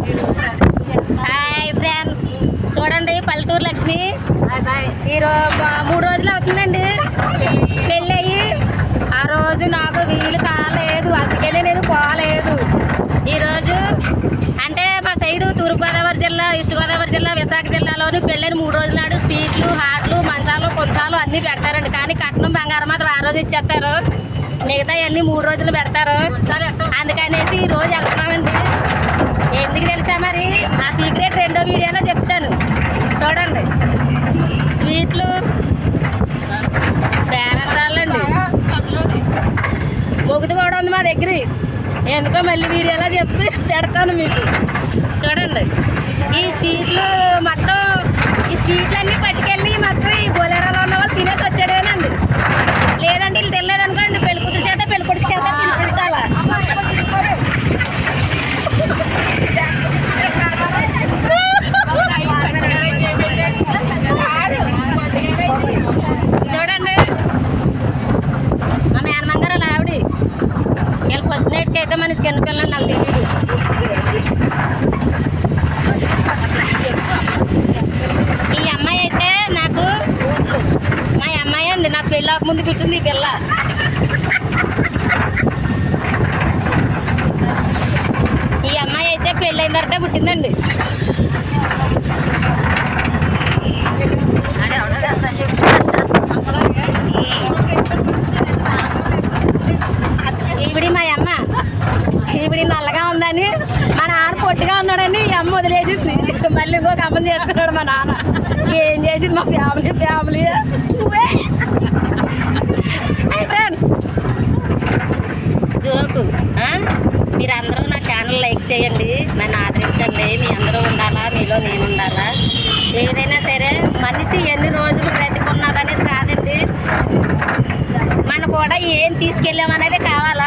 Hi friends, చూడండి పల్లెటూరు లక్ష్మి ఈరోజు 3 రోజులు అవుతుందండి పెళ్ళి అయ్యి. ఆ రోజు నాకు వీలు కాలేదు, అందుకనే నేను పోలేదు. ఈరోజు అంటే మా సైడు తూర్పుగోదావరి జిల్లా, ఈస్ట్ గోదావరి జిల్లా, విశాఖ జిల్లాలోని పెళ్ళైన 3 రోజుల నాడు స్వీట్లు, హాట్లు, మంచాలు, కొంచాలు అన్నీ పెడతారండి. కానీ కట్నం బంగారం మాత్రం ఆ రోజు ఇచ్చేస్తారు, మిగతా అన్నీ 3 రోజులు పెడతారు. అందుకనేసి ఈ రోజు వెళ్తున్నామండి. ఎందుకు తెలుసా మరి? ఆ సీక్రెట్ రెండో వీడియోలో చెప్తాను, చూడండి. స్వీట్లు పేరంటాలండి, మొగుదు కూడా ఉంది మా దగ్గర. ఎందుకో మళ్ళీ వీడియోలో చెప్పి పెడతాను మీకు, చూడండి. ఈ స్వీట్లు మొత్తం, ఈ స్వీట్లు అన్నీ పట్టుకెళ్ళి మొత్తం ఈ బోలేరాలో ఉన్న వాళ్ళు తినేసి వచ్చాడేనండి. లేదంటే వీళ్ళు తెలియదనుకోండి, పెళ్లి కూతురు చేత పెళ్లి కొడుకు చేత తినిపించాలా. చూడండి, మా మేనమంగారు అలా ఆవిడ వీళ్ళు ఫస్ట్ నైట్కి అయితే మన చిన్నపిల్లలు నాకు తెలియదు. ఈ అమ్మాయి అయితే నాకు మా అమ్మాయి అండి, నాకు పెళ్ళి అవ్వకముందు పుట్టింది ఈ పిల్ల. ఈ అమ్మాయి అయితే పెళ్ళైన తర్వాత పుట్టిందండి. ఈవిడి మా అమ్మ, ఈవిడి నల్లగా ఉందని మా నాన్న పొట్టిగా ఉన్నాడని ఈ అమ్మ వదిలేసింది. మళ్ళీ ఇంకొక అమ్మని చేసుకున్నాడు మా నాన్న. ఏం చేసింది మా ఫ్యామిలీ. Friends, joke. మీరందరూ నా ఛానల్ లైక్ చేయండి, నన్ను ఆదరించండి. మీ అందరూ ఉండాలా, మీలో నేను ఉండాలా. ఏదైనా సరే మనిషి ఎన్ని రోజులు బ్రతికున్నారనేది కాదండి, మనం కూడా ఏం తీసుకెళ్ళామనేది కావాలా.